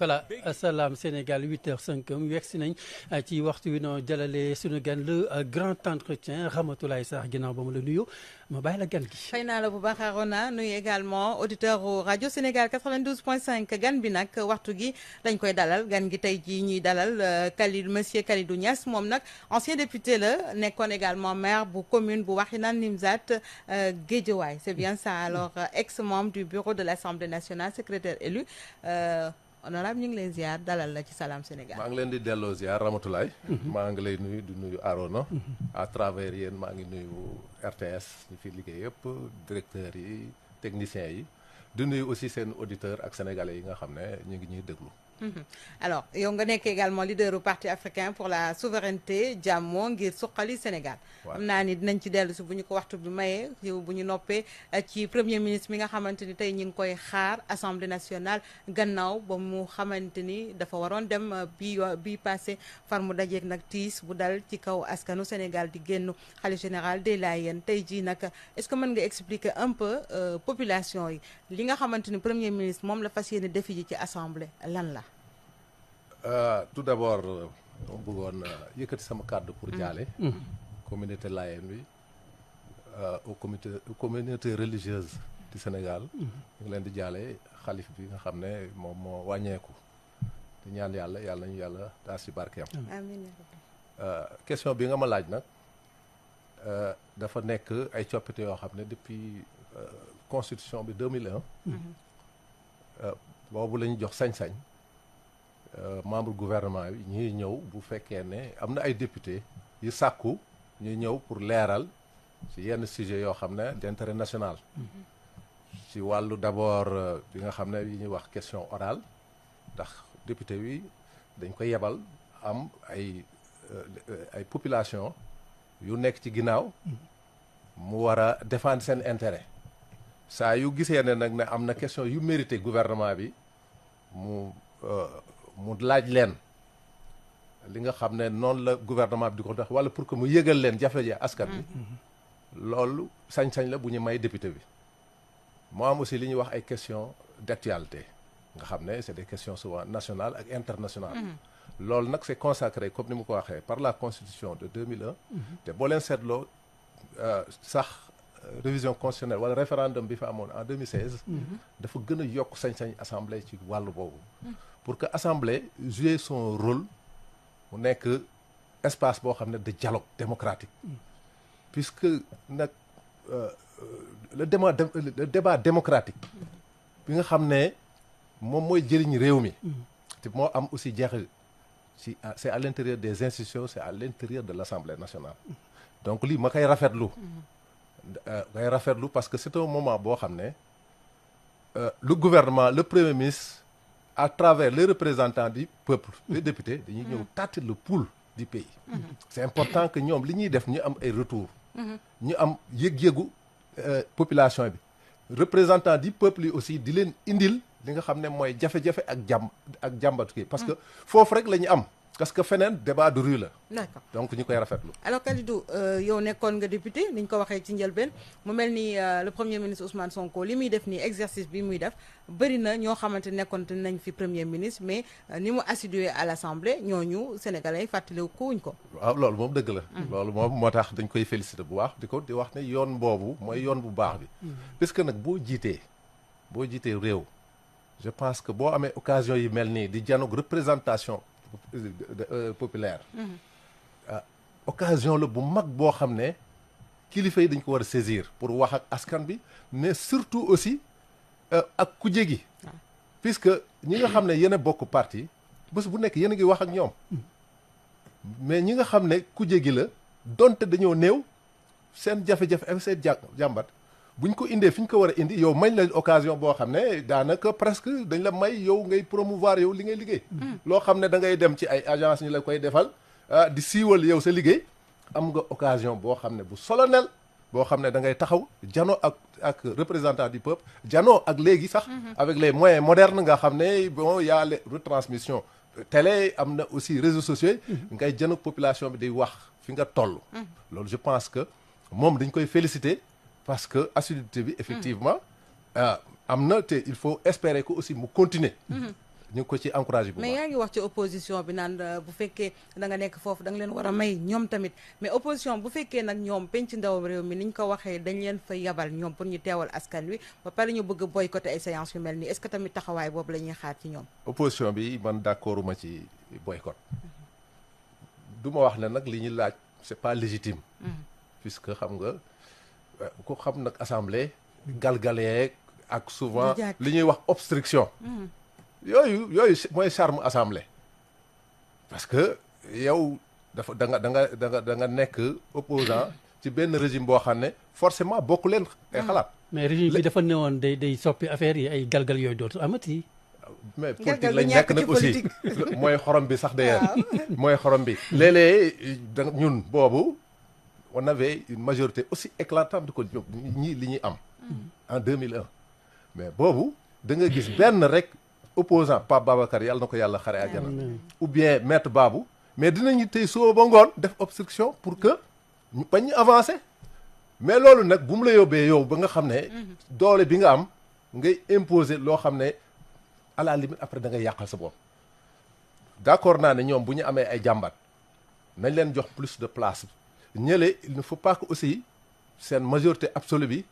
voilà Salam Sénégal 8h05 yegg si nañ ci waxtu wi noo jëlale suñu gan le grand entretien Ramatoulaye Sarr ginnaaw ba mu la nuyu ma bàyyi la gan gi. fay naa la bu baax Arona nuyu également auditeur rajo Sénégal 92.5 gan bi nag waxtu gi lañ koy dalal gan gi tey jii ñuy dalal monsieur Kalidou Niass moom nag ancien député la nekkoon également maire bu commune bu Wakhinane Nimzatt Guédiawaye c'est bien ça alors ex-membre du bureau de l'Assemblée nationale secrétaire élu. honorable ñu ngi lay ziar dalal la ci Salam Sénégal. maa ngi leen di delloo ziar Ramatoulaye. maa ngi lay nuyu di nuyu Arona. à travers yéen maa ngi nuyu RTS ñu fi liggéey yëpp directeurs yi techniciens yi di nuyu aussi seen auditeurs ak sénégalais yi nga xam ne ñu ngi ñuy déglu. alors yow nga nekk également leader du parti africain pour la souveraineté jàmmoo ngir suqali Sénégal. xam naa ni dinañ ci dellu si bu ñu ko waxtu bi mayee bu ñu noppee ci premier ministre mi nga xamante ni tey ñu ngi koy xaar assemblée nationale gannaaw ba mu xamante ni dafa waroon dem bi passé far mu dajeeg nag tiis bu dal ci kaw askanu Sénégal di génn xalifa général des Layènes tey jii nag est-ce que mën nga expliquer un peu population yi li nga xamante ni premier ministre moom la fas yéene defi ji ci assemblée lan la. Tout d'abord ma bëggoon yëkkati sama kàddu pour jaale communauté Layène bi aux communauté religieuse du Sénégal ñu ngi leen di jaale xalif bi nga xam ne moom moo wàññeeku di ñaan yàlla nañu yàlla daal ci barkeem. amiin. question bi nga ma laaj nag dafa nekk ay coppite yoo xam ne depuis constitution bi 2001 boobu la ñu jox sañ-sañ membre gouvernement yi ñuy ñëw bu fekkee ne am na ay député yu sàkku ñuy ñëw pour leeral ci yenn sujet yoo xam ne d'intérêt national ci wàllu d'abord bi nga xam ne yi ñuy wax question orale ndax député bi dañ ko yebal am ay population yu nekk ci ginnaaw mu war a défendre seen intérêt saa yu gisee ne nag ne am na question yu mérité gouvernement bi mu laaj leen li nga xam ne noonu la gouvernement bi di ko dox wala pour que mu yëgal leen jafe-jafe askan bi loolu sañ-sañ la bu ñu may député bi moo am aussi li ñuy wax ay questions d'actualité nga xam ne c'est des questions souvent nationales ak internationales loolu nag c'est consacré comme ni mu ko waxee par la constitution de 2001 te boo leen seetloo sax révision constitutionnelle wala référendum bi fa amoon en 2016 dafa gën a yokk sañ-sañ assemblée ci wàllu boobu pour que assemblée jouer son rôle mu nekk espace boo xam ne de dialogue démocratique puisque nag le débat démocratique bi nga xam ne moom mooy jëriñ réew mi te moo am aussi jeexal ci c'est à l'intérieur des institutions c'est à l'intérieur de l'Assemblée nationale donc lii ma koy rafetlu parce que c'est un moment boo xam ne le gouvernement le premier ministre à travers les représentants du peuple les députés dañuy ñëw tâter le pouls du pays c'est important que ñoom li ñuy def ñu am ay retours ñu am yëg-yëgu population bi représentant du peuple yi aussi di leen indil li nga xam ne mooy jafe-jafe ak jàmbatu ki parce que foofu rek la ñu am parce que feneen débat de rue la. d'accord donc ñu koy rafetlu. alors Kalidou yow nekkoon nga député ni ñu ko waxee ci njëlbeen mu mel ni le premier ministre Ousmane Sonko li muy def nii exercice bi muy def bëri na ñoo xamante nekkoon nañ fi premier ministre mais ni mu assidué à l'Assemblée ñooñu sénégalais yi fàttaliwu ko wuñ ko. waaw loolu moom dëgg la. loolu moom moo tax dañ koy féliciter bu baax di wax ne yoon boobu mooy yoon bu baax bi. parce que nag boo jiitee réew je pense que boo amee occasion yi mel nii di janoog représentation. populaire occasion la bu mag boo xam ne kilifa yi dañ ko war a saisir pour wax ak askan bi mais surtout aussi ak kuje gi puisque ñi nga xam ne yéen a bokk parti bés bu nekk yéen a ngi wax ak ñoom mais ñi nga xam ne kuje gi la donte dañoo néew seen jafe-jafe ak seen jàmbat buñ ko indee fi ñu ko war a indi yow mañ la occasion boo xam ne daanaka presque dañ la may yow ngay promouvoir yow li ngay liggéey loo xam ne da ngay dem ci ay agence ñu la koy defal di siiwal yow sa liggéey am nga occasion boo xam ne bu solennel boo xam ne da ngay taxaw janoo ak représentant du peuple janoo ak léegi sax avec les moyens modernes nga xam ne bon y a les retransmissions télé am na aussi réseaux sociaux ngay janoo population bi day wax fi nga toll loolu je pense que moom dañ koy féliciter parce que assiduité bi effectivement am na te il faut espérer que aussi mu continuer ñu ngi ko ci encouragé bu mais baax. yaa ngi wax ci opposition bi naan bu fekkee da nga nekk foofu da nga leen war a may ñoom tamit mais opposition bu fekkee nag ñoom penc ndaw réew mi niñ ko waxee dañ leen fa yabal ñoom pour ñu teewal askan wi ba pare ñu bëgg boycotter ay séances yu mel nii est-ce que tamit taxawaay boobu la ñuy xaar ci ñoom. opposition bi man d'accorduma ci boycott du ma wax ne nag li ñu laaj c'est pas légitime puisque xam nga ko xam nag assemblée galgaleeg ak souvent Di jàkk. li ñuy wax obstruction yooyu mooy charme assemblée parce que yow dafa da nga nekk opposant ci benn régime boo xam ne forcément bokku leen ay xalaat mais régime bi dafa newoon day soppi affaire yi ay galgal yooyu dootu amati. mais Galgal politique bi lañ ñàkk nekk nag ci aussi mooy xorom bi sax d'ailleurs mooy xorom bi léeg-léeg da ñun boobu on avait une majorité aussi éclatante que ñii li ñuy am en 2001 mais boobu da nga gis benn rek opposant Pape Babacar yàlla na ko yàlla xare àjjana ou bien maître Babou mais dinañu tey suba ba ngoon def obstruction pour que ñu bañ ñu avancer mais loolu nag bu mu la yóbbee yow ba nga xam ne doole bi nga am ngay imposer loo xam ne à la limite après da ngay yàqal sa bopp d'accord naa ne ñoom bu ñu amee ay jàmbat nañ leen jox plus de place ñële il ne faut pas que aussi seen majorité absolue bi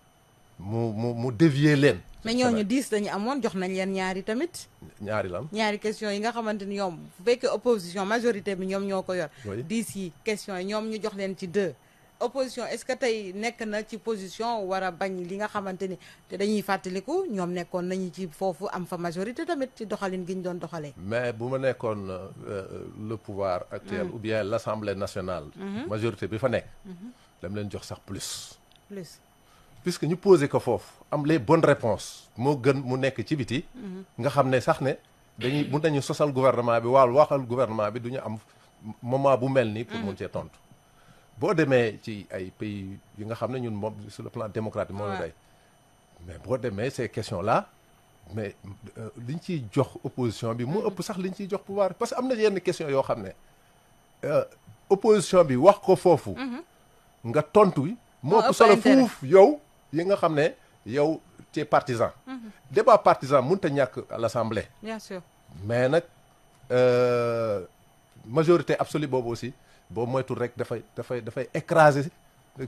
mu dévier leen. mais ñooñu 10 dañu amoon jox nañ leen ñaari tamit. ñaari lan. ñaari question yi nga xamante ni ñoom bu fekkee opposition majorité bi ñoom ñoo ko yor. Oui. 10 yi question yi ñoom ñu jox leen ci 2. opposition est-ce que tey nekk na ci position war a bañ li nga xamante ni te dañuy fàttaliku ñoom nekkoon nañu ci foofu am fa majorité tamit ci doxalin gi ñu doon doxalee. mais bu ma nekkoon le pouvoir actuel ou bien l'Assemblée nationale. majorité bi fa nekk. dama leen jox sax plus. puisque ñu posé ko foofu am les bonnes réponses moo gën mu nekk ci biti. nga xam ne sax ne dañuy mun nañu sosal gouvernement bi waaw waxal gouvernement bi du ñu am moment bu mel nii. pour mun cee tontu. boo demee ci ay pays yi nga xam ne ñun moom sur le plan démocratique moo day mais boo demee ces questions là mais liñ ciy jox opposition bi moo ëpp sax liñ ciy jox pouvoir parce que am na yenn questions yoo xam ne opposition bi wax ko foofu nga tontu moo ëpp solo fuuf yow yi nga xam ne yow ci partisan débat partisan mënut a ñàkk à l'Assemblée bien sûr mais nag majorité absolue boobu aussi boo moytul rek dafay écraser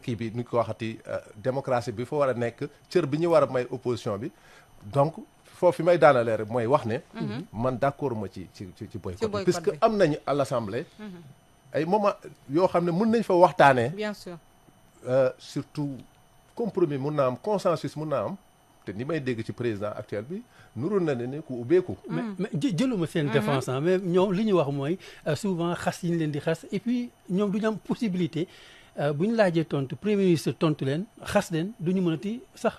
kii bi nu ko waxati démocratie bi fa war a nekk cër bi ñu war a may opposition bi donc foofu fi may daanalee rek mooy wax ne man d'accord ma ci boycott bi puisque am nañu à l'Assemblée ay moment yoo xam ne mën nañ fa waxtaanee bien sûr surtout compromis mun naa am consensus mun naa am te ni may dégg ci président actuel bi nuru na ne ku ubbeeku. mais jëluma seen défense mais ñoom li ñu wax mooy souvent xas yi ñu leen di xas et puis ñoom du ñu am possibilité bu ñu laajee tontu premier ministre tontu leen xas leen du ñu mënati sax.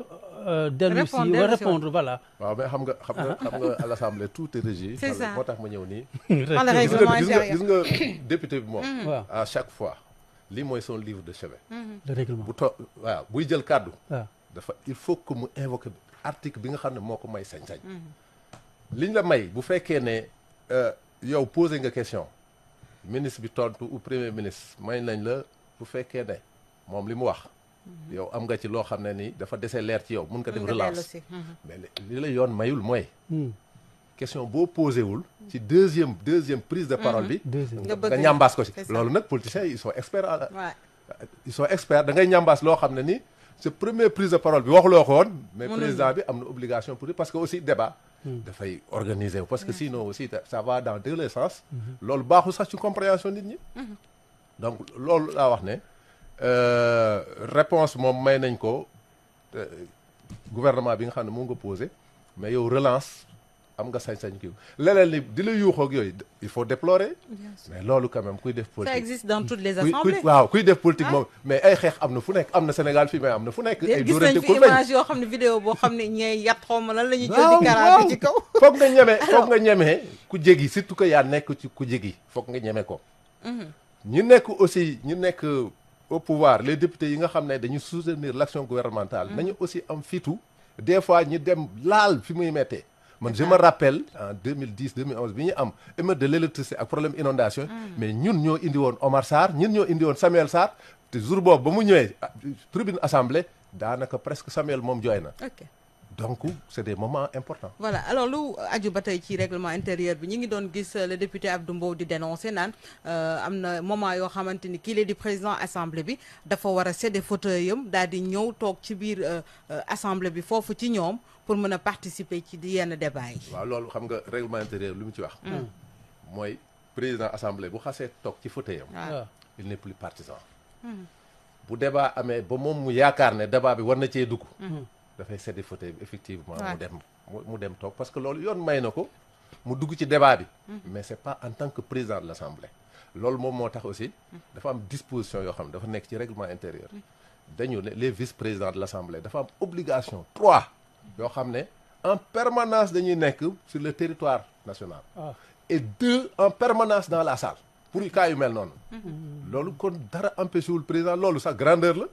dellu si wa répondre voilà. waaw mais xam nga à l'Assemblée tout est régi. c'est ça moo tax ma ñëw nii. gis nga député bi moom. waaw à chaque fois lii mooy son livre de chevet. le règlement waaw buy jël kàddu. waaw dafa il faut que mu invoquer article bi nga xam ne moo ko may sañ-sañ. liñ la may bu fekkee ne yow posé nga question ministre bi tontu ou premier ministre may nañ la bu fekkee ne moom li mu wax. yow am nga ci loo xam ne ni dafa dese leer ci yow mun nga def relance mais li la yoon mayul mooy. question boo posé wul. ci deuxième prise de parole bi. nga ñambaas ko ci. loolu nag politiciens ils sont experts. ils sont experts da ngay ñambaas loo xam ne ni. sa première prise de parole bi waxuloo ko woon mais président bi am na obligation pour parce que aussi débat dafay organiser wu parce que sinon aussi ça va dans tous les sens loolu baaxul sax ci compréhension nit ñi donc loolu laa wax ne réponse moom may nañ ko gouvernement bi nga xam ne moo nga posé mais yow relance am nga sañ-sañ kii leneen li di la yuuxoog yooyu il faut déplorer mais loolu quand même kuy def politique ça existe dans toutes les assemblées waaw kuy def politique moom mais ay xeex am na fu nekk am na Sénégal fii mais am na fu nekk ay gis nañ fi image yoo xam ne vidéo boo xam ne ñooy yat xaw ma lan la ñuy jël di karaate ci kaw foog nga ñeme ku jégi surtout que yaa nekk ci ku jégi foog nga ñeme ko ñu nekk aussi ñu nekk au pouvoir les députés yi nga xam ne dañu soutenir l'action gouvernementale nañu aussi am fitu des fois ñu dem laal fi muy mettee man je me rappelle en 2010 2011 bi ñu am émeute de l'électricité ak problème inondation mais ñun ñoo indi woon Omar Sarr ñun ñoo indi woon Samuel Sarr te jour boobu ba mu ñëwee tribune assemblée daanaka presque Samuel moom jooy na donc c'est des moments importants. voilà alors lu aju ba tey ci règlement intérieur bi ñi ngi doon gis le député Abdou Mbow di dénoncer naan am na moment yoo xamante ni kii la di président assemblée bi dafa war a céder fauteuil am daal di ñëw toog ci biir assemblée bi foofu ci ñoom pour mën a participer ci di yenn débat yi. waaw loolu xam nga règlement intérieur lu mu ci wax. mooy président assemblée bu xasee toog ci fauteuil am. il n'est plus partisan. bu débat amee ba moom mu yaakaar ne débat bi war na cee dugg. dafay céder fauteuil bi effectivement mu dem toog parce que loolu yoon may na ko mu dugg ci débat bi mais c'est pas en tant que président de l'Assemblée loolu moom moo tax aussi dafa am disposition yoo xam ne dafa nekk ci règlement intérieur dañu ne les vice-présidents de l'Assemblée dafa am obligation 3 yoo xam ne en permanence dañuy nekk sur le territoire national et 2 en permanence dans la salle pour cas yu mel noonu loolu kon dara empêché wul président loolu sax grandeur la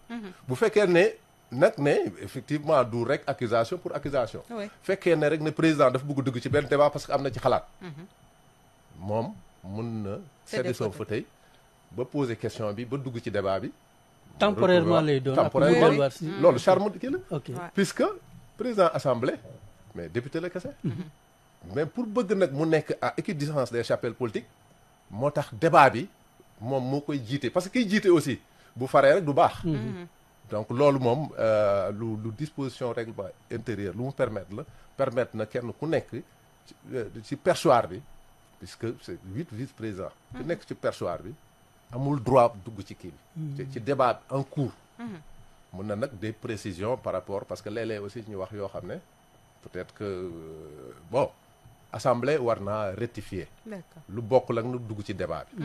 bu fekkee ne nag ne effectivement du rek accusation pour accusation fekkee ne rek ne président dafa bëgg dugg ci benn débat parce que am na ci xalaat moom mun na céder son fauteuil ba poser question bi ba dugg ci débat bi temporairement lay doon temporairement loolu charme kii la ok puisque président assemblée mais député la kese mais pour bëgg nag mu nekk à équidistance des chapelles politiques moo tax débat bi moom moo koy jiite parce que kiy jiite aussi bu faree rek du baax donc loolu moom lu disposition règlement intérieur lu mu permettre na kenn ku nekk ci perchoir bi puisque c'est 8 vice-présidents ku nekk ci perchoir bi amul droit dugg ci kii bi ci débat en cours mun na nag des précisions par rapport parce que léeg-léeg aussi ñu wax yoo xam ne peut-être que bon assemblée war naa rectifier lu bokk la nu dugg ci débat bi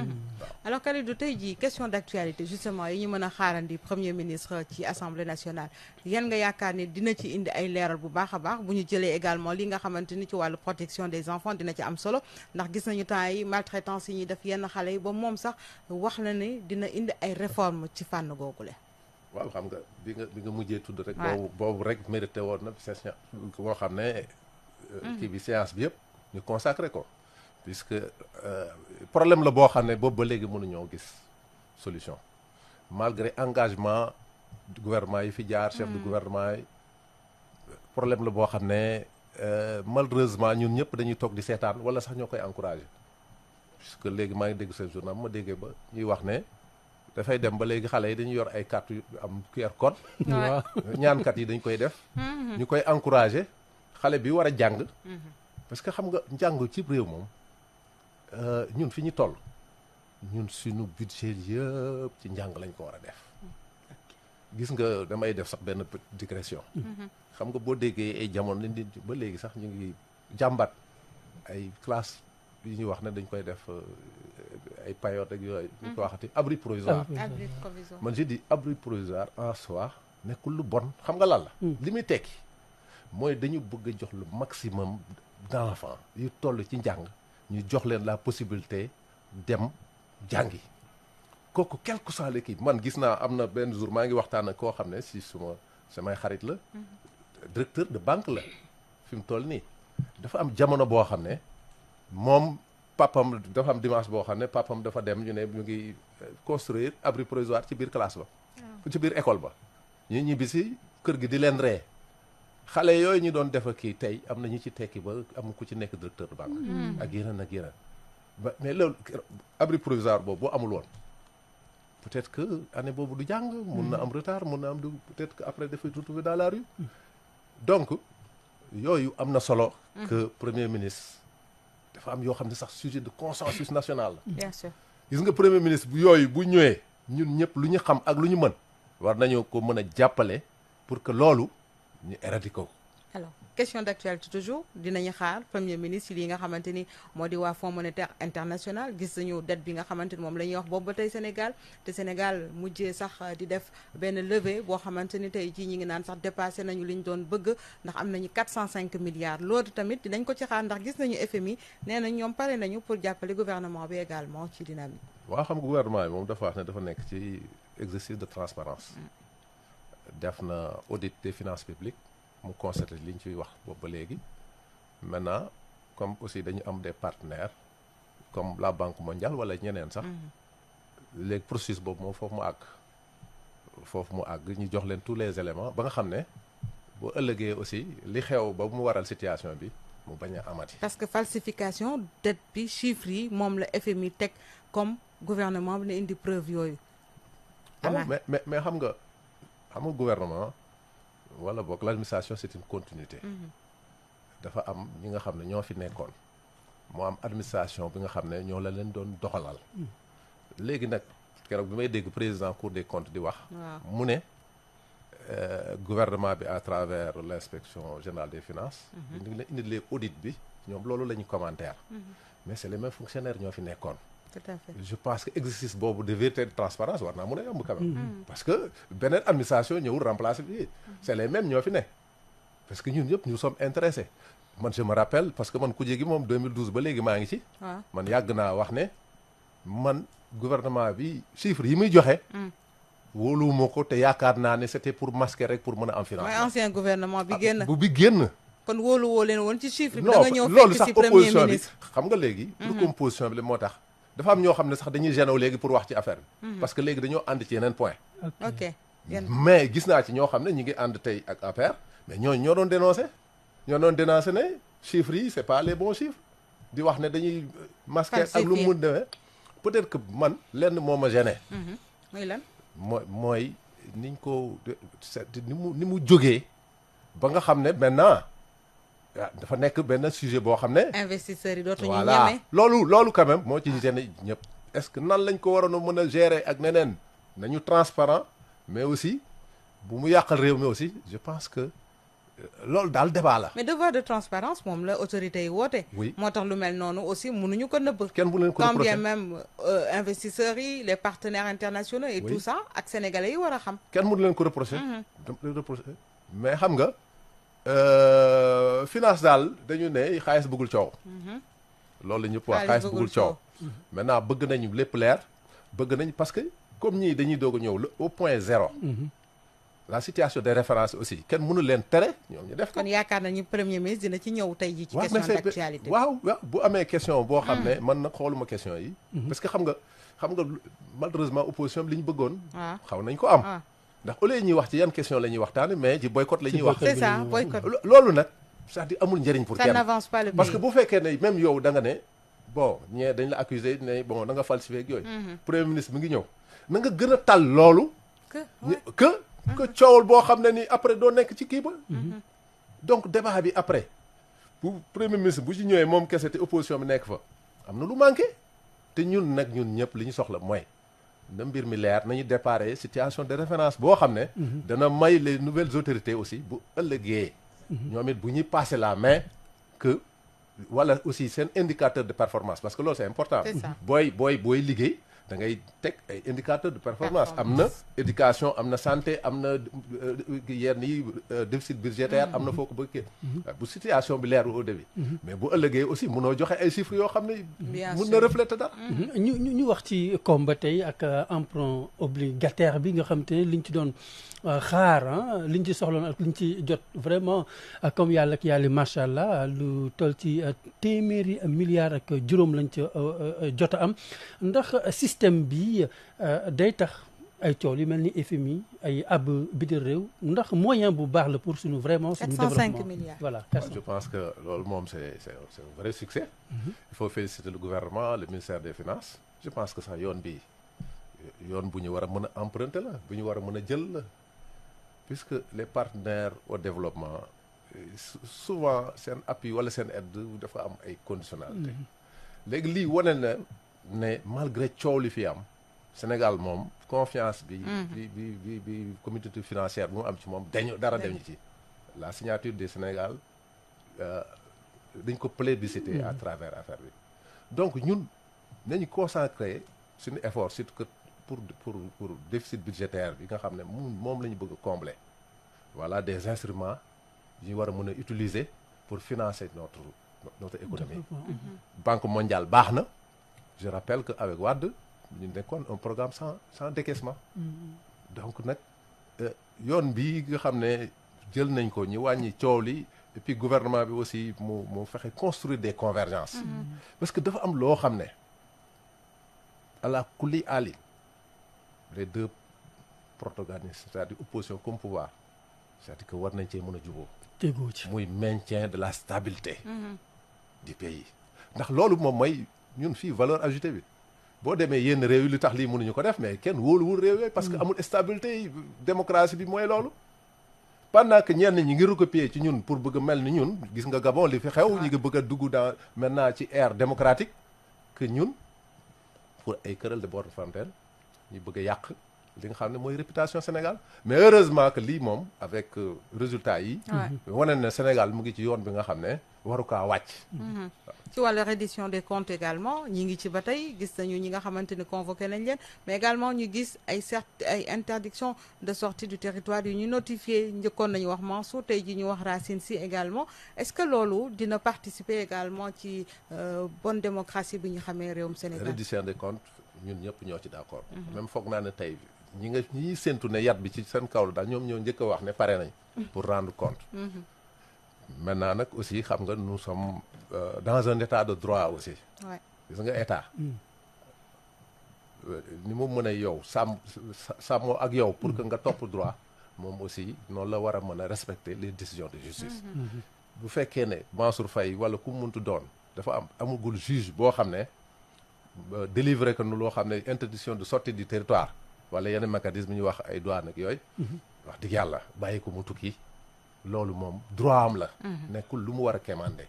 alors Kalidou tey jii question d'actualité justement yi ñu mën a xaarandi premier ministre ci assemblée nationale yan nga yaakaar ni dina ci indi ay leeral bu baax a baax bu ñu jëlee également li nga xamante ni ci wàllu protection des enfants dina ci am solo ndax gis nañu temps yi maltraitance yi ñuy def yenn xale yi ba moom sax wax na ne dina indi ay réformes ci fànn googule waaw xam nga bi nga mujjee tudd rek boobu rek mérité woon na session boo xam ne kii bi séance bi yëpp ñu consacré ko puisque problème la boo xam ne boobu ba léegi mënuñoo gis solution malgré engagement du gouvernement yi fi jaar chef de gouvernement yi problème la boo xam ne malheureusement ñun ñëpp dañuy toog di seetaan wala sax ñoo koy encouragé puisque léegi maa ngi dégg seen journal ma déggee ba ñuy wax ne dafay dem ba léegi xale yi dañuy yor ay carte yu am QR code ñaankat yi dañ koy def ñu koy encouragé xale bi war a jàng parce que xam nga njàng ci réew moom ñun fi ñu toll ñun suñu budget yëpp ci njàng lañ ko war a def gis nga damay def sax benn digression xam nga boo déggee ay jamono nit ba léegi sax ñu ngi jàmbat ay classe yi ñuy wax ne dañ koy def ay période ak yooyu ñu ko waxati abri provisoire man je dis abri provisoire en soi nekkul lu bon xam nga lan la li muy tekki mooy dañu bëgg a jox le maximum d'enfants yu toll ci njàng ñu jox leen la possibilité dem jàngi kooku quel que soit l'équipe man gis naa am na benn jour maa ngi waxtaan ak koo xam ne si samay xarit la directeur de banque la fi mu toll nii dafa am jamono boo xam ne moom papam dafa am dimanche boo xam ne papam dafa dem ñu ne ñu ngi construire abri provisoire ci biir classe ba ci biir école ba ñu ñibbi si kër gi di leen ree xale yooyu ñu doon def kii tey am na ñu ci tekki ba am ku ci nekk directeur de banque ak yeneen ba mais loolu abri provisoire boobu boo amul woon peut-être que année boobu du jàng mun na am retard mun na am du peut-être que après dafay retrouver dans la rue donc yooyu am na solo que premier ministre dafa am yoo xam ne sax sujet de consensus national la bien sûr gis nga premier ministre bu yooyu bu ñëwee ñun ñëpp lu ñu xam ak lu ñu mën war nañoo ko mën a jàppale pour que loolu ñu éradiquer ko. alors question d'actualité toujours dinañu xaar premier ministre yi nga xamante ni moo di waa Fonds monétaire international gis nañu dette bi nga xamante ni moom la ñuy wax boobu ba tey Sénégal te Sénégal mujjee sax di def benn levée boo xamante ni tey jii ñi ngi naan sax dépassé nañu li ñu doon bëgg ndax am nañu 405 milliards loolu tamit dinañ ko ci xaar ndax gis nañu FMI nee na ñoom pare nañu pour jàppale gouvernement bi également ci dynamique. waaw xam nga gouvernement bi moom dafa wax ne dafa nekk ci exercice de transparence def na audit des finances publiques mu constaté li ñu ciy wax boobu ba léegi maintenant comme aussi dañu am des partenaires comme la Banque mondiale wala ñeneen sax léegi processus boobu moom foofu mu àgg ñu jox leen tous les éléments ba nga xam ne bu ëllëgee aussi li xew ba mu waral situation bi mu bañ a amati. parce que falsification dette bi chiffres yi moom la FMI teg comme gouvernement bi na indi preuve yooyu. waaw mais xam nga gouvernement wala boog l'administration c'est une continuité. dafa am ñi nga xam ne ñoo fi nekkoon moo am administration bi nga xam ne ñoo la leen doon doxalal. léegi nag keroog bi may dégg président Cour des comptes di wax. mu ne gouvernement bi à travers l'inspection générale des finances. ñu ngi leen indi les audits bi ñoom loolu la ñu commentaire. mais c'est les mêmes fonctionnaires ñoo fi nekkoon. tout à fait je pense que exercice boobu de vérité et de transparence war naa mun a yomb quand même. parce que beneen administration ñëwul remplacer bi. c'est les mêmes ñoo fi ne. parce que ñun ñëpp nous sommes intéressés. man je me rappelle parce que man kuje gi moom 2012 ba léegi maa ngi ci. man yàgg naa wax ne man gouvernement bi chiffres yi muy joxe. wóoluwuma ko te yaakaar naa ne c'était pour masquer rek pour mën a am financement. mooy ancien gouvernement bi génn. bi génn. kon wóolu woo leen woon ci chiffre bi. non da nga ñëw loolu fekk sax ci premier opposition bi ministre. xam nga léegi. pour composition bi la moo tax. dafa am ñoo xam ne sax dañuy gêné léegi pour wax ci affaire bi. parce que léegi dañoo ànd ci yeneen point. ok mais gis naa ci ñoo xam ne ñi ngi ànd tey ak APR. mais ñooñu ñoo doon dénoncé. ne chiffres yi c'est pas les bons chiffres. di wax ne dañuy masquer ak lu mu mun demee. peut-être que man lenn moo ma gêné. muy lan. mooy niñ ko ni mu jógee ba nga xam ne maintenant dafa nekk benn sujet boo xam ne. investisseurs yi dootuñu voilà ñeme. loolu quand même moo ci gêné ñëpp. est-ce que nan lañ ko waroon a mën a gérer ak neneen nañu transparent mais aussi bu mu yàqal réew mi aussi je pense que loolu daal débat la. mais devoir de transparence moom la autorité yi woote. oui moo tax lu mel noonu aussi mënuñu ko nëbb. kenn bu leen ko quand bien reproché même investisseurs yi les partenaires internationaux et Oui. tout ça ak sénégalais yi war a xam. kenn mënu leen ko reproché. mais xam nga finance daal dañu ne xaalis bëggul coow. loolu la ñëpp wax xaalis bëggul coow. maintenant bëgg nañu lépp leer bëgg nañ parce que comme ñii dañuy doog a ñëw au point zéro. la situation des références aussi kenn mënu leen tere ñoom ñu def ko. kon yaakaar nañu premier ministre dina ci ñëw tey jii ci question d'actualité. waaw bu amee question boo xam ne man nag xooluma question yi. parce que xam nga malheureusement opposition bi li ñu bëggoon. waaw xaw nañ ko am. ndax au lieu ñuy wax ci yan question la ñuy waxtaane mais ci boycott la ñuy wax. c'est ça boycott. loolu nag c'est-à-dire amul njëriñ pour ça kenn. n'avance pas le pays. parce que bu fekkee ne même yow da nga ne bon ñee dañ la accuser ne bon da nga falsifié ak yooyu. premier ministre mi ngi ñëw na nga gën a tal loolu. que coowul boo xam ne ni après doo nekk ci kii ba. donc débat bi après bu premier ministre bu ci ñëwee moom kese te opposition bi nekk fa am na lu manqué te ñun nag ñun ñëpp li ñu soxla mooy na mbir mi leer nañu déparé situation de référence boo xam ne. dana may les nouvelles autorités aussi bu ëllëgee. ñoom it bu ñuy passer la main que wala aussi seen indicateur de performance parce que loolu c'est important. C'est ça. booy liggéey. da ngay teg ay indicateurs de performance am na éducation am na santé am na yenn yi déficit budgétaire am na foo ko bëggee bu situation bi leer au début mais bu ëllëgee aussi mënoo joxe ay chiffres yoo xam ne mën na refléter dara ñu wax ci koom ba tey ak emprunt obligataire bi nga xam te ne liñ ci doon xaar liñ ci soxloon ak liñ ci jot vraiment comme yàlla ak yàlla macha allah lu toll ci téeméeri milliards ak juróom lañ ci jot a am ndax système bi day tax ay coow li mel ni FMI ay ab bitim réew ndax moyen bu baax la pour suñu vraiment suñu 405 développement milliards. voilà je pense que loolu moom c'est un vrai succès il faut féliciter le gouvernement le ministère des finances je pense que sax yoon bi yoon bu ñu war a mën a emprunter la bu ñu war a mën a jël la puisque les partenaires au développement souvent seen appui wala seen aide dafa am ay conditionnalité léegi lii wane na ne malgré coow li fi am Sénégal moom confiance bi communauté financière bu mu am ci moom dara dañu ci la signature du Sénégal dañ ko plébiscité à travers affaire bi donc ñun nañu consacrer suñu effort surtout que pour déficit budgétaire bi nga xam ne moom la ñu bëgg a combler voilà des instruments yu ñu war a mën a utiliser pour financer notre économie Banque mondiale baax na je rappelle que avec Wade ñu nekkoon un programme sans décaissement donc nag yoon bi nga xam ne jël nañ ko ñu wàññi coow li et puis gouvernement bi aussi mu fexe construire des convergences parce que dafa am loo xam ne ala kulli ali les deux protagonistes c'est-à-dire opposition comme pouvoir c'est-à-dire que war nañ cee mën a juboo tegoo ci. muy maintien de la stabilité du pays ndax loolu moom mooy ñun fii valeur ajoutée bi boo demee yenn réew yi lu tax lii mënuñu ko def mais kenn wóoluwul réew yooyu parce que amul stabilité yi démocratie bi mooy loolu pendant que ñenn ñi ngi recopier ci ñun pour bëgg a mel ni ñun gis nga Gabon li fi xew ñi ngi bëgg a dugg dans maintenant ci ère démocratique que ñun pour ay querelle de bornes fontaines ñu bëgg a yàq li nga xam ne mooy réputation Sénégal mais heureusement que lii moom avec résultat yi wane na Sénégal mu ngi ci yoon bi nga xam ne waru kaa wàcc ci wàllu reddition des comptes également ñi ngi ci ba tey gis nañu ñi nga xamante ni convoqué nañ leen mais également ñu gis ay interdiction de sortie du territoire yu ñu notifié njëkkoon nañu wax Mansour tey ji ñu wax Racine Sy également est-ce que loolu dina participer également ci bonne démocratie bi ñu xamee réewum Sénégal. reddition des comptes ñun ñëpp ñoo ci d'accord même foog naa ne tey ñi séntu ne yat bi ci seen kaw la daal ñoom ñoo njëkk a wax ne pare nañ pour rendre compte maintenant nag aussi xam nga nous sommes dans un état de droit aussi gis nga état ni mu mën a yow sàmmoo ak yow pour que nga topp droit moom aussi noonu la war a mën a respecter les décisions de justice bu fekkee ne Mansour Faye wala ku muntu doon dafa amugul juge boo xam ne délivrer que nu loo xam ne interdiction de sortie du territoire wala yenn mécanisme ñu wax ay douane ak yooyu wax dëgg yàlla bàyyi ko mu tukki loolu moom droit am la nekkul lu mu war a quémander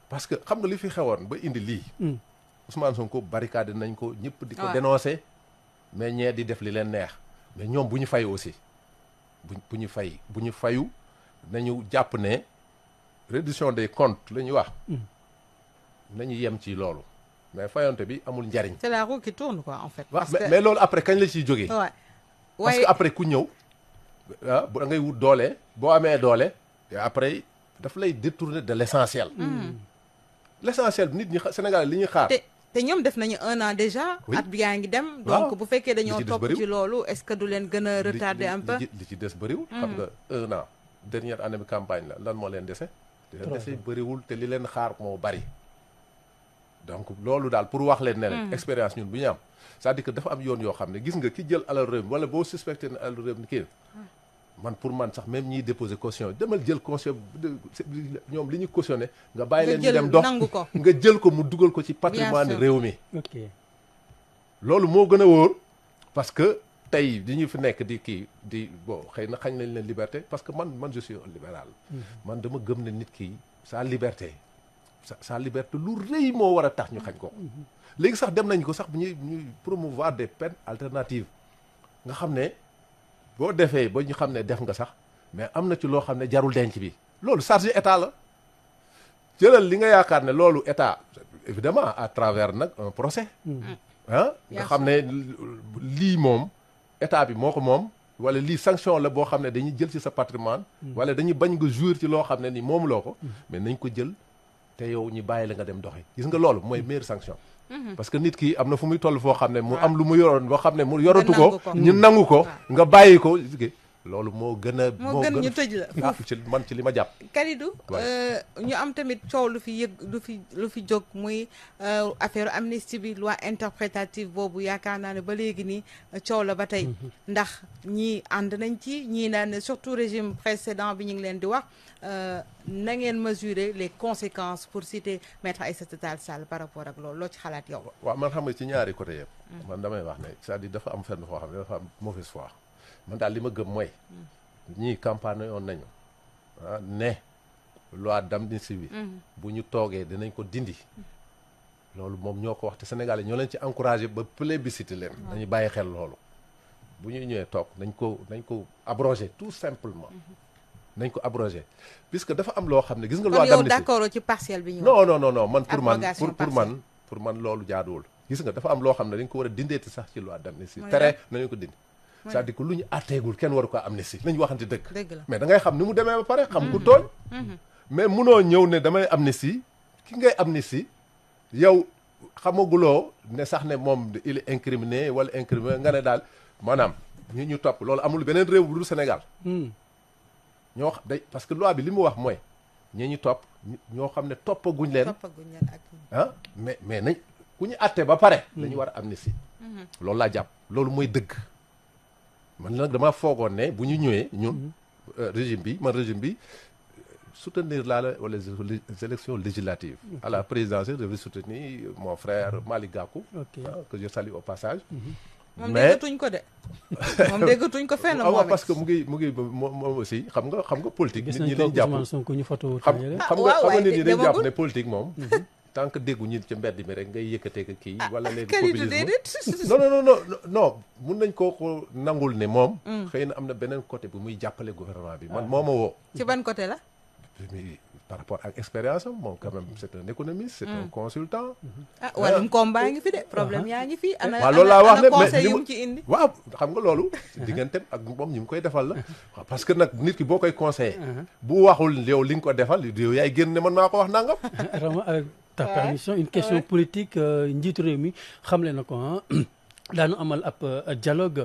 parce que xam nga li fi xewoon ba indi lii Ousmane Sonko barricade nañ ko ñëpp di ko dénoncer mais ñee di def li leen neex mais ñoom bu ñu fay aussi bu ñu fayu nañu jàpp ne reddition des comptes la ñuy wax nañu yem ci loolu mais fayonte bi amul njariñ. c'est la roue qui tourne quoi en fait. parce que mais loolu après kañ la ciy jógee. parce que après ku ñëw da ngay wut doole boo amee doole et après daf lay détourner de l'essentiel. L'essentiel nit ñi Sénégal li ñuy xaar. te ñoom def nañu 1 an déjà. at bi yaa ngi dem. donc bu fekkee dañoo topp ci loolu est-ce que du leen gën a retarder un peu. li ci des bëriwul. xam nga 1 an dernière année bi campagne la lan moo leen dese. li leen dese bëriwul te li leen xaar moo bari. donc loolu daal pour wax leen ne leen expérience ñun bu ñu am c'est-à-dire que dafa am yoon yoo xam ne gis nga ki jël alal réew mi wala boo suspecté ne alal réew mi kii man pour man sax même ñiy déposer caution demal jël caution ñoom li ñu cautionné nga bàyyi leen ñu dem dox nga jël ko mu dugal ko ci patrimoine réew mi loolu moo gën a wóor parce que tey di ñu fi nekk di kii di bon xëy na xañ nañ leen liberté parce que man je suis un libéral man dama gëm ne nit ki sa liberté sa liberté lu rëy moo war a tax ñu xañ ko léegi sax dem nañ ko sax ñuy promouvoir des peines alternatives nga xam ne boo defee ba ñu xam ne def nga sax mais am na ci loo xam ne jarul denc bi loolu charge état la jëlal li nga yaakaar ne loolu état évidemment à travers nag un procès nga xam ne lii moom état bi moo ko moom wala lii sanction la boo xam ne dañuy jël ci sa patrimoine wala dañuy bañ nga jouir ci loo xam ne ni moomuloo ko mais nañ ko jël te yow ñu bàyyi la nga dem doxi gis nga loolu mooy meilleure sanction parce que nit ki am na fu muy toll foo xam ne mu am lu mu yoroon boo xam ne mu yoratu ko ñu nangu ko nga bàyyi ko loolu moo gën a moo gën ñu tëj la ci man ci li ma jàpp Kalidou ñu am tamit coow lu fi lu fi jóg muy affaire amnistie bi loi interprétative boobu yaakaar naa ne ba léegi nii coow la ba tey ndax ñii ànd nañ ci ñii naan surtout régime précédent bi ñu ngi leen di wax na ngeen mesurer les conséquences pour citer maître Aïssata Tall Sall par rapport ak loolu loo ci xalaat yow. waaw man xam nga ci ñaari côté yëpp man damay wax ne c'est-à-dire dafa am fenn foo xam ne dafa am mauvaise foi man daal li ma gëm mooy ñii campagne yoon nañu ne loi d'amnistie bi bu ñu toogee dinañ ko dindi loolu moom ñoo ko wax te Sénégal yi ñoo leen ci encouragé ba plébiscite leen dañuy bàyyi xel loolu bu ñu ñëwee toog nañ ko abroger tout simplement nañ ko abrogé puisque dafa am loo xam ne gis nga loi d'amnistie d'accord ci partiel bi ñu non man pour man loolu jaaduwul gis nga dafa am loo xam ne dañ ko war a dindeeti sax ci loi d'amnistie tere nañu ko dindi c'est-à-dire que lu ñu àtteegul kenn waru ko amnistie nañu waxante dëgg mais da ngay xam ni mu demee ba pare xam ku tooñ mais munoo ñëw ne damay amnistie ki ngay amnistie yow xamaguloo ne sax ne moom il est incriminé wala incriminé nga ne daal maanaam ñu topp loolu amul beneen réew bu dul Sénégal ñoo day parce que loi bi li mu wax mooy ñu topp ñoo xam ne toppaguñ leen mais nañ ku ñu àtte ba pare dañu war a amnistie loolu laa jàpp loolu mooy dëgg man nag dama foogoon ne bu ñu ñëwee ñun régime bi soutenir les élections législatives. À la présidentielle, je vais soutenir mon frère Malick Gakou, que je salue au passage. moom déggatuñ ko de moom déggatuñ ko fenn moom parce que mu ngi moom aussi xam nga politique. gis nit ñi nañ dañ jàpp Ousmane Sonko ñu photo xam nga nit ñi dañ jàpp ne politique moom. tant que déggu ñi ci mbedd mi rek ngay yëkkatee ko kii. wala léegi populisme non mun nañ ko nangul ne moom. xëy na am na beneen côté bu muy jàppale gouvernement bi man moo ma woo. ci ban côté la. par rapport ak expérience am moom quand même c'est un économiste, c'est un consultant. wàllum combat ngi fi de problème yaa ngi fi. waaw loolu laa wax ne conseil yu mu ci indi. waaw xam nga loolu. digganteem ak moom ñi mu koy defal la. waaw parce que nag nit ki boo koy conseillé. bu waxul yow li nga ko defal yow yaay génn ne man maa ko wax nangam. Rama avec ta permission une question politique njiitu réew mi xamle na ko daanu amal ab dialogue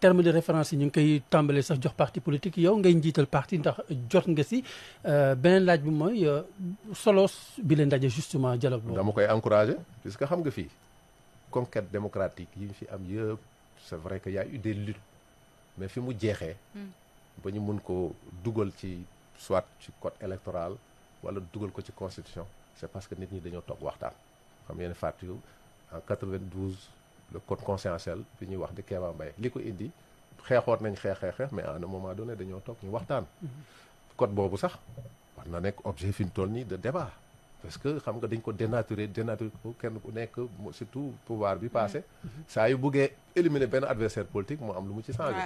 terme de référence yi ñu ngi koy tàmbalee sax jox parti politique yow ngay njiital parti ndax jot nga si beneen laaj bi mooy solos bi leen ndaje justement dialogue boobu. dama koy encourager puisque xam nga fii conquête démocratique yi fi am yëpp c'est vrai que y a eu des luttes mais fi mu jeexee. ba ñu mun ko dugal ci soit ci code électoral wala dugal ko ci constitution c'est parce que nit ñi dañoo toog waxtaan. xam ngeen fàttali en 92. le code consensuel bi ñuy wax di Kéba Mbaye li ko indi xeexoon nañ xeex mais à un moment donné dañoo toog ñu waxtaan. code boobu sax war na nekk objet fi ñu toll nii de débat parce que xam nga dañ ko dénaturer ko kenn ku nekk surtout pouvoir bi passé saa yu buggee éliminer benn adversaire politique moo am lu mu ci changé.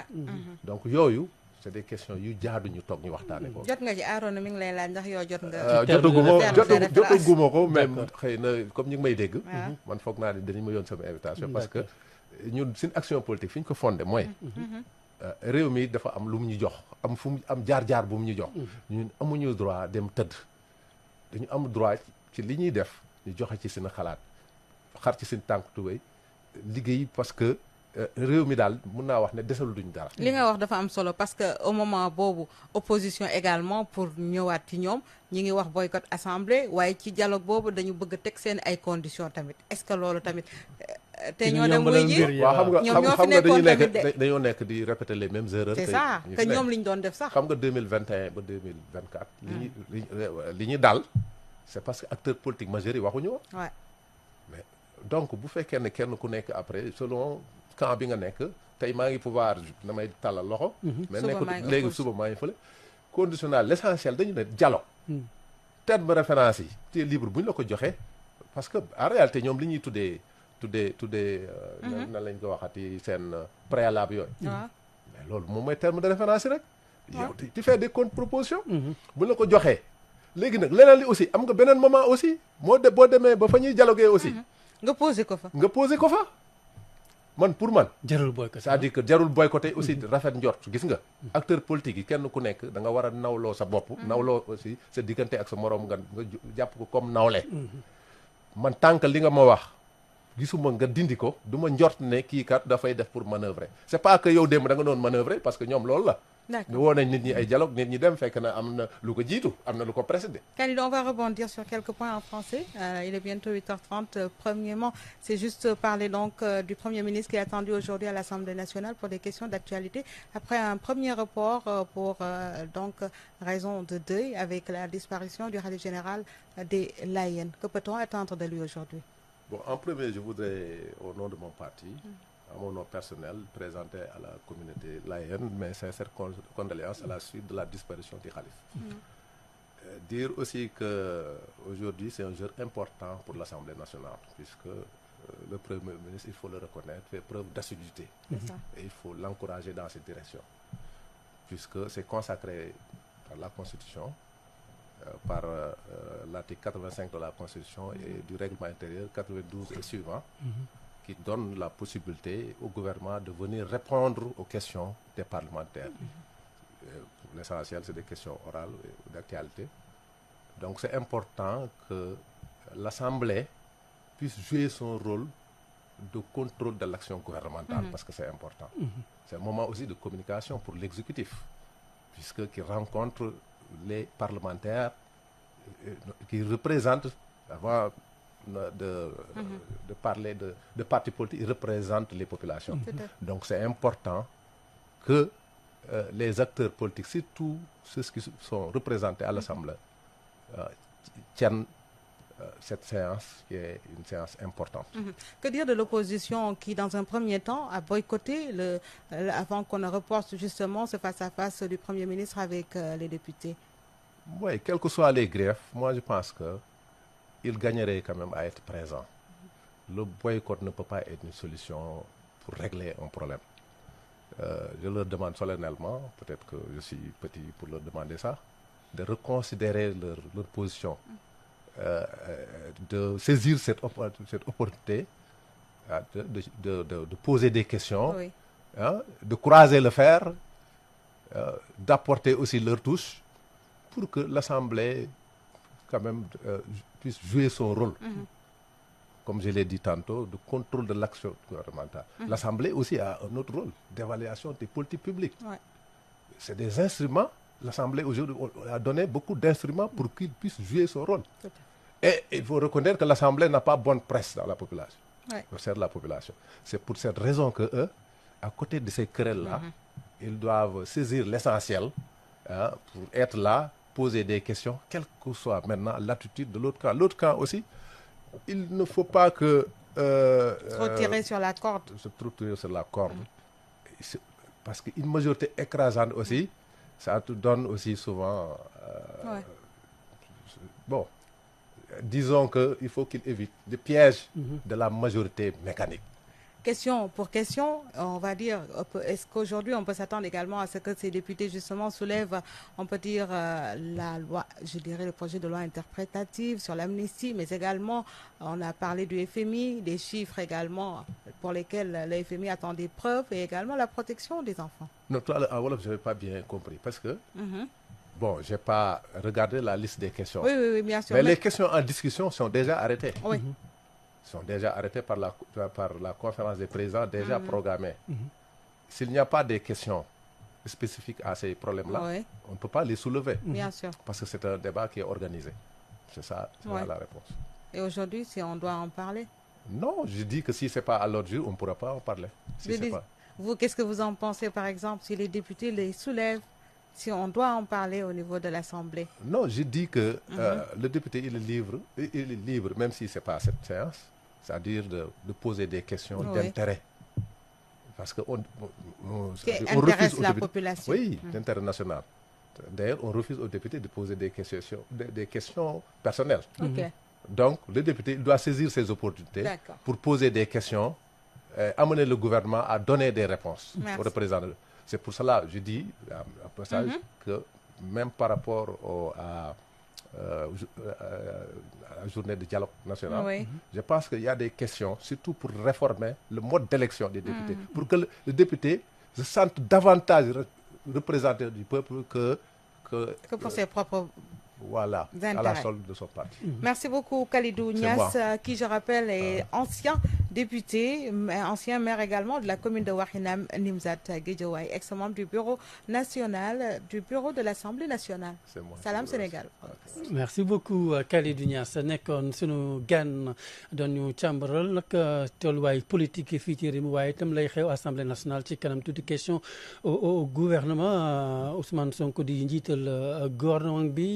donc yooyu c'est des questions yu jaadu ñu toog ñu waxtaane ko. jot nga ci Arona mi ngi lay laaj ndax yow jot nga. jotaguma ko même xëy na comme ñu ngi may dégg. man foog naa ne dañu ma yoon sama invitation. parce que ñun suñu action politique fi ñu ko fondé mooy. réew mi dafa am lu mu ñu jox am fu mu am jaar-jaar bu mu ñu jox. ñun amuñu droit dem tëdd. dañu am droit ci li ñuy def ñu joxe ci seen xalaat xar ci seen tànk tubéy liggéey parce que. réew mi daal mun naa wax ne desalu duñ dara. li nga wax dafa am solo parce que au moment boobu opposition également pour ñëwaat ci ñoom ñi ngi wax boycott assemblée waaye ci dialogue boobu dañu bëgg a teg seen ay conditions tamit est-ce que loolu tamit. te ñoo dem wuy ji waaw ñoom ñoo fi nekkoon tamit de dañoo nekk di répéter les mêmes erreurs. c'est ça que ñoom li ñu doon def sax. xam nga 2021 ba 2024. li ñu daal c'est parce que acteurs politiques majeurs yi waxuñu woon. waaw mais donc bu fekkee ne kenn ku nekk après selon. camp bi nga nekk tey maa ngi pouvoir damay tàllal loxo. mais nekkul léegi suba maa ngi fële. conditionnel l'essentiel dañu ne dialogue. terme référence yi te libre bu ñu la ko joxee parce que en réalité ñoom li ñuy tuddee. nan lañ ko waxati seen préalable yooyu. mais loolu moom mooy terme de référence yi rek. yow tu fais des contre-propositions. bu ñu la ko joxee. léegi nag leneen li aussi am nga beneen moment aussi boo demee ba fa ñuy dialoguer aussi. nga posé ko fa. man pour man. jarul boycotté c'est-à-dire que jarul boycotté aussi rafet njort gis nga. acteur politique yi kenn ku nekk da nga war a nawloo sa bopp. nawloo aussi sa diggante ak sa moroom nga jàpp ko comme nawle. man tant que li nga ma wax gisuma nga dindi ko du ma njort ne kii kat dafay def pour manœuvrer c'est pas que yow démb da nga doon manœuvrer parce que ñoom loolu la. D'accord. woo nañ nit ñi ay dialogue nit ñi dem fekk na am na lu ko jiitu am na lu ko précédé. Khalid, on va rebondir sur quelques points en français. Il est bientôt 8h30. Premièrement, c'est juste parler donc du Premier ministre qui est attendu aujourd'hui à l'Assemblée nationale pour des questions d'actualité. Après un premier report pour donc raison de deuil avec la disparition du khalife général des Layènes. Que peut-on attendre de lui aujourd'hui? Bon, en premier, je voudrais, au nom de mon parti, à mon nom personnel, présenter à la communauté layène mes sincères condoléances à la suite de la disparition du khalife. Dire aussi qu'aujourd'hui, c'est un jour important pour l'Assemblée nationale, puisque le Premier ministre, il faut le reconnaître, fait preuve d'assiduité. Et il faut l'encourager dans cette direction, puisque c'est consacré par la Constitution, par l'article 85 de la Constitution et du règlement intérieur 92 et suivant, qui donne la possibilité au gouvernement de venir répondre aux questions des parlementaires. L'essentiel, c'est des questions orales et d'actualité. Donc c'est important que l'Assemblée puisse jouer son rôle de contrôle de l'action gouvernementale, parce que c'est important. C'est un moment aussi de communication pour l'exécutif, puisqu'il rencontre les parlementaires qui représentent, avant de parler de partis politiques, ils représentent les populations. Donc c'est important que les acteurs politiques, surtout ceux qui sont représentés à l'Assemblée, tiennent cette séance qui est une séance importante. Que dire de l'opposition qui, dans un premier temps, a boycotté avant qu'on ne reporte justement ce face-à-face du Premier ministre avec les députés? Oui, quels que soient les griefs, moi je pense qu'ils gagneraient quand même à être présents. Le boycott ne peut pas être une solution pour régler un problème. Je leur demande solennellement, peut-être que je suis petit pour leur demander ça, de reconsidérer leur position. De saisir cette opportunité de poser des questions, Oui. De croiser le fer, d'apporter aussi leur touche pour que l'Assemblée quand même puisse jouer son rôle. Comme je l'ai dit tantôt, de contrôle de l'action gouvernementale. L'Assemblée aussi a un autre rôle d'évaluation des politiques publiques. Ouais. C'est des instruments. L'Assemblée aujourd'hui a donné beaucoup d'instruments pour qu'il puisse jouer son rôle. Tout à fait. Et il faut reconnaître que l'Assemblée n'a pas bonne presse dans la population, Ouais. au sein de la population. C'est pour cette raison que eux, à côté de ces querelles-là, ils doivent saisir l'essentiel pour être là, poser des questions, quelle que soit maintenant l'attitude de l'autre camp. L'autre camp aussi, il ne faut pas que... Trop tirer sur la corde. se trouver sur la corde. Parce qu'une majorité écrasante aussi, ça te donne aussi souvent... Ouais. Bon, disons qu'il faut qu'il évite des pièges de la majorité mécanique. Question pour question, on va dire, est-ce qu'aujourd'hui on peut s'attendre également à ce que ces députés justement soulèvent, on peut dire, la loi, je dirais le projet de loi interprétative sur l'amnistie, mais également on a parlé du FMI, des chiffres également pour lesquels le FMI attend des preuves et également la protection des enfants. Non, toi, en Wolof, je n'avais pas bien compris parce que, bon, je n'ai pas regardé la liste des questions. Oui, bien sûr. Mais les questions en discussion sont déjà arrêtées. Oui. Sont déjà arrêtés par la conférence des présidents déjà programmée. S'il n'y a pas de questions spécifiques à ces problèmes-là, Oui. on ne peut pas les soulever. Bien sûr. Parce que c'est un débat qui est organisé. C'est ça la réponse. Et aujourd'hui, si on doit en parler? Non, je dis que si ce n'est pas à l'ordre du jour, on ne pourra pas en parler. Vous, qu'est-ce que vous en pensez, par exemple, si les députés les soulèvent, si on doit en parler au niveau de l'Assemblée? Non, je dis que le député, il est libre, même si ce n'est pas cette séance, c'est-à-dire de poser des questions d'intérêt. Parce qu'on intéresse la population. Oui, d'intérêt national. D'ailleurs, on refuse aux députés de poser des questions personnelles. Ok. Donc, le député il doit saisir ses opportunités pour poser des questions, amener le gouvernement à donner des réponses aux représentants. C'est pour cela que je dis, à passage, que même par rapport à la journée de dialogue national, je pense qu'il y a des questions, surtout pour réformer le mode d'élection des députés, pour que le député se sente davantage représenté du peuple que pour ses propres voilà, à la solde de son parti. Merci beaucoup Khalidou Niass, qui je rappelle est ancien député, ancien maire également de la commune de Wakhinam Nimzat Guédiawaye, ex-membre du bureau national, du bureau de l'Assemblée nationale. C'est moi. Salam Sénégal. Merci beaucoup Khalidou Niass nekkoon sunu gan doon ñu càmbaral nag tolluwaay politique fii ci réew mi waaye itam lay xew Assemblée nationale ci kanam tuuti question au gouvernement Ousmane Sonko di njiital gouvernement bi.